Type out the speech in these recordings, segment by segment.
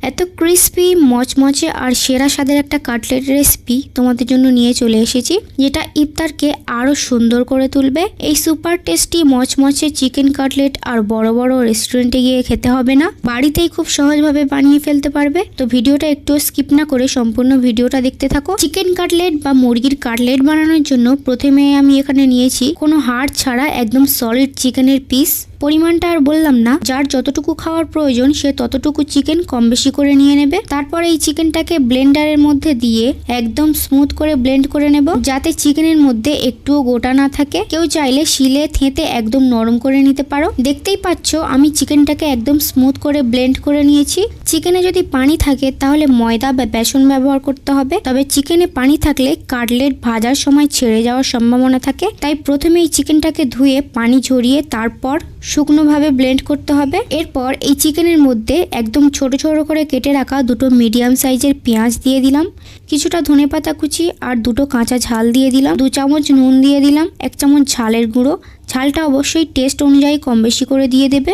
এত ক্রিস্পি মচমচে আর সেরা স্বাদের একটা কাটলেট রেসিপি তোমাদের জন্য নিয়ে চলে এসেছি, যেটা ইফতারকে আরো সুন্দর করে তুলবে। এই সুপার টেস্টি মচমচে চিকেন কাটলেট আর বড় বড় রেস্টুরেন্টে গিয়ে খেতে হবে না, বাড়িতেই খুব সহজভাবে বানিয়ে ফেলতে পারবে। তো ভিডিওটা একটু স্কিপ না করে সম্পূর্ণ ভিডিওটা দেখতে থাকো। চিকেন কাটলেট বা মুরগির কাটলেট বানানোর জন্য প্রথমে আমি এখানে নিয়েছি কোনো হাড় ছাড়া একদম সলিড চিকেনের পিস। পরিমাণটা আর বললাম না, যার যতটুকু খাওয়ার প্রয়োজন সে ততটুকু চিকেন কম বেশি করে নিয়ে নেবে। তারপর এই চিকেনটাকে ব্লেন্ডারের মধ্যে দিয়ে একদম স্মুথ করে ব্লেন্ড করে নেব, যাতে চিকেনের মধ্যে একটুও গোটা না থাকে। কেউ চাইলে শিলে থেঁতে একদম নরম করে নিতে পারো। দেখতেই পাচ্ছ আমি চিকেনটাকে একদম স্মুথ করে ব্লেন্ড করে নিয়েছি। চিকেনে যদি পানি থাকে তাহলে ময়দা বা বেসন ব্যবহার করতে হবে, তবে চিকেনে পানি থাকলে কাটলেট ভাজার সময় ছেড়ে যাওয়ার সম্ভাবনা থাকে। তাই প্রথমে এই চিকেনটাকে ধুয়ে পানি ঝরিয়ে তারপর শুকনোভাবে ব্লেন্ড করতে হবে। এরপর এই চিকেনের মধ্যে একদম ছোট ছোট করে কেটে রাখা দুটো মিডিয়াম সাইজের পেঁয়াজ দিয়ে দিলাম, কিছুটা ধনেপাতা কুচি আর দুটো কাঁচা ঝাল দিয়ে দিলাম, 2 চামচ নুন দিয়ে দিলাম, 1 চামচ ঝালের গুঁড়ো, ঝালটা অবশ্যই টেস্ট অনুযায়ী কম বেশি করে দিয়ে দেবে,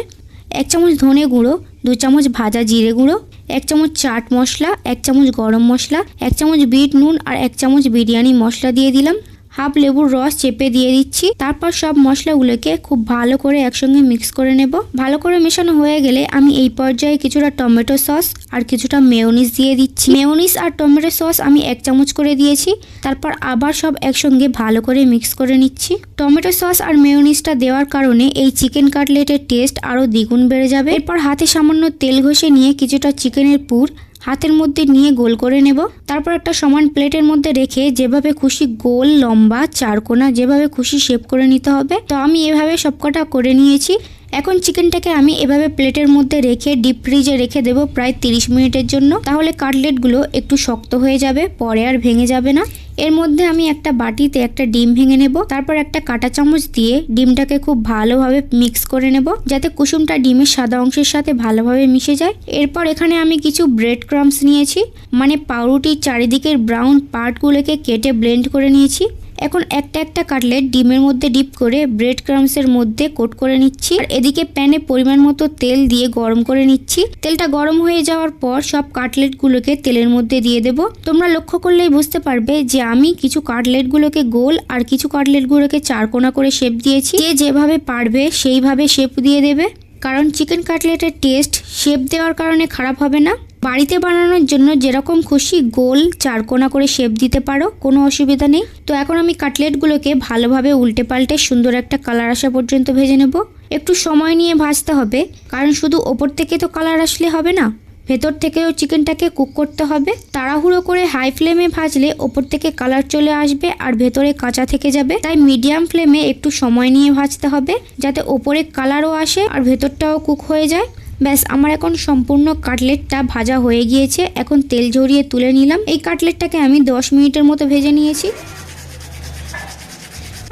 1 চামচ ধনে গুঁড়ো, 2 চামচ ভাজা জিরে গুঁড়ো, 1 চামচ চাট মশলা, 1 চামচ গরম মশলা, 1 চামচ বিট নুন আর 1 চামচ বিরিয়ানি মশলা দিয়ে দিলাম, হাফ লেবুর রস চেপে দিয়ে দিচ্ছি। তারপর সব মশলাগুলোকে খুব ভালো করে একসঙ্গে মিক্স করে নেব। ভালো করে মেশানো হয়ে গেলে আমি এই পর্যায়ে কিছুটা টমেটো সস আর কিছুটা মেয়োনিজ দিয়ে দিচ্ছি। মেয়োনিজ আর টমেটো সস আমি 1 চামচ করে দিয়েছি। তারপর আবার সব একসঙ্গে ভালো করে মিক্স করে নিচ্ছি। টমেটো সস আর মেয়োনিজটা দেওয়ার কারণে এই চিকেন কাটলেটের টেস্ট আরও দ্বিগুণ বেড়ে যাবে। এরপর হাতে সামান্য তেল ঘষে নিয়ে কিছুটা চিকেনের পুর হাতের মধ্যে নিয়ে গোল করে নেব। তারপর একটা সমান প্লেটের মধ্যে রেখে যেভাবে খুশি গোল লম্বা চারকোনা যেভাবে খুশি শেপ করে নিতে হবে। তো আমি এভাবে সবকটা করে নিয়েছি। এখন চিকেনটাকে আমি এভাবে প্লেটের মধ্যে রেখে ডিপ ফ্রিজে রেখে দেব প্রায় 30 মিনিটের জন্য। তাহলে কাটলেটগুলো একটু শক্ত হয়ে যাবে, পরে আর ভেঙে যাবে না। এর মধ্যে আমি একটা বাটিতে একটা ডিম ভেঙে নেব। তারপর একটা কাঁটা চামচ দিয়ে ডিমটাকে খুব ভালোভাবে মিক্স করে নেব, যাতে কুসুমটা ডিমের সাদা অংশের সাথে ভালোভাবে মিশে যায়। এরপর এখানে আমি কিছু ব্রেড ক্রাম্বস নিয়েছি, মানে পাউরুটির চারিদিকের ব্রাউন পার্টগুলোকে কেটে ব্লেন্ড করে নিয়েছি। এখন একটা একটা কাটলেট ডিমের মধ্যে ডিপ করে ব্রেড ক্রাম্বসের মধ্যে কোট করে নিচ্ছি। আর এদিকে প্যানে পরিমাণ মতো তেল দিয়ে গরম করে নিচ্ছি। তেলটা গরম হয়ে যাওয়ার পর সব কাটলেটগুলোকে তেলের মধ্যে দিয়ে দেব। তোমরা লক্ষ্য করলেই বুঝতে পারবে যে আমি কিছু কাটলেটগুলোকে গোল আর কিছু কাটলেটগুলোকে চারকোনা করে শেপ দিয়েছি। যে যেভাবে পারবে সেইভাবে শেপ দিয়ে দেবে, কারণ চিকেন কাটলেটের টেস্ট শেপ দেওয়ার কারণে খারাপ হবে না। বাড়িতে বানানোর জন্য যেরকম খুশি গোল চারকোনা করে শেপ দিতে পারো, কোনো অসুবিধা নেই। তো এখন আমি কাটলেটগুলোকে ভালোভাবে উল্টে পাল্টে সুন্দর একটা কালার আসা পর্যন্ত ভেজে নেব। একটু সময় নিয়ে ভাজতে হবে, কারণ শুধু ওপর থেকে তো কালার আসলে হবে না, ভেতর থেকেও চিকেনটাকে কুক করতে হবে। তাড়াহুড়ো করে হাই ফ্লেমে ভাজলে ওপর থেকে কালার চলে আসবে আর ভেতরে কাঁচা থেকে যাবে। তাই মিডিয়াম ফ্লেমে একটু সময় নিয়ে ভাজতে হবে, যাতে ওপরে কালারও আসে আর ভেতরটাও কুক হয়ে যায়। ব্যাস, আমার এখন সম্পূর্ণ কাটলেটটা ভাজা হয়ে গিয়েছে। এখন তেল ঝরিয়ে তুলে নিলাম। এই কাটলেটটাকে আমি 10 মিনিটের মতো ভেজে নিয়েছি।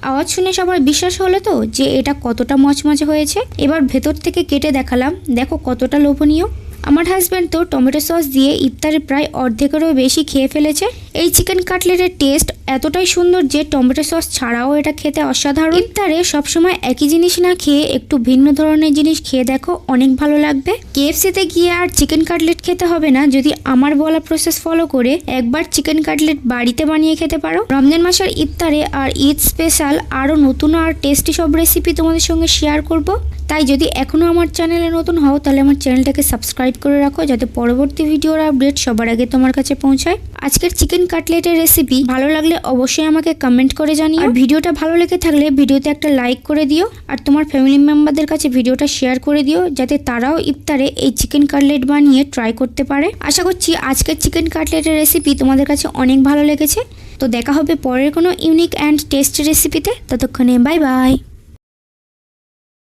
আওয়াজ শুনে সবার বিশ্বাস হলো তো যে এটা কতটা মচমচে হয়েছে। এবার ভেতর থেকে কেটে দেখালাম, দেখো কতটা লোভনীয়। আমার হাজব্যান্ড তো টমেটো সস দিয়ে ইফতারে প্রায় অর্ধেকেরও বেশি খেয়ে ফেলেছে। এই চিকেন কাটলেটের টেস্ট এতটাই সুন্দর যে টমেটো সস ছাড়াও এটা খেতে অসাধারণ। ইফতারে সবসময় একই জিনিস না খেয়ে একটু ভিন্ন ধরনের জিনিস খেয়ে দেখো, অনেক ভালো লাগবে। কেএফসিতে গিয়ে আর চিকেন কাটলেট খেতে হবে না যদি আমার বলা প্রসেস ফলো করে একবার চিকেন কাটলেট বাড়িতে বানিয়ে খেতে পারো। রমজান মাসের ইফতারে আর ঈদ স্পেশাল আরও নতুন আর টেস্টি সব রেসিপি তোমাদের সঙ্গে শেয়ার করব। তাই যদি এখনও আমার চ্যানেলে নতুন হও তাহলে আমার চ্যানেলটাকে সাবস্ক্রাইব করে রাখো, যাতে পরবর্তী ভিডিওর আপডেট সবার আগে তোমার কাছে পৌঁছায়। আজকের চিকেন কাটলেটের রেসিপি ভালো লাগলে অবশ্যই আমাকে কমেন্ট করে জানিও। আর ভিডিওটা ভালো লেগে থাকলে ভিডিওতে একটা লাইক করে দিও, আর তোমার ফ্যামিলি মেম্বারদের কাছে ভিডিওটা শেয়ার করে দিও, যাতে তারাও ইফতারে এই চিকেন কাটলেট বানিয়ে ট্রাই করতে পারে। আশা করছি আজকের চিকেন কাটলেটের রেসিপি তোমাদের কাছে অনেক ভালো লেগেছে। তো দেখা হবে পরের কোনো ইউনিক অ্যান্ড টেস্টি রেসিপিতে। ততক্ষণে বাই বাই।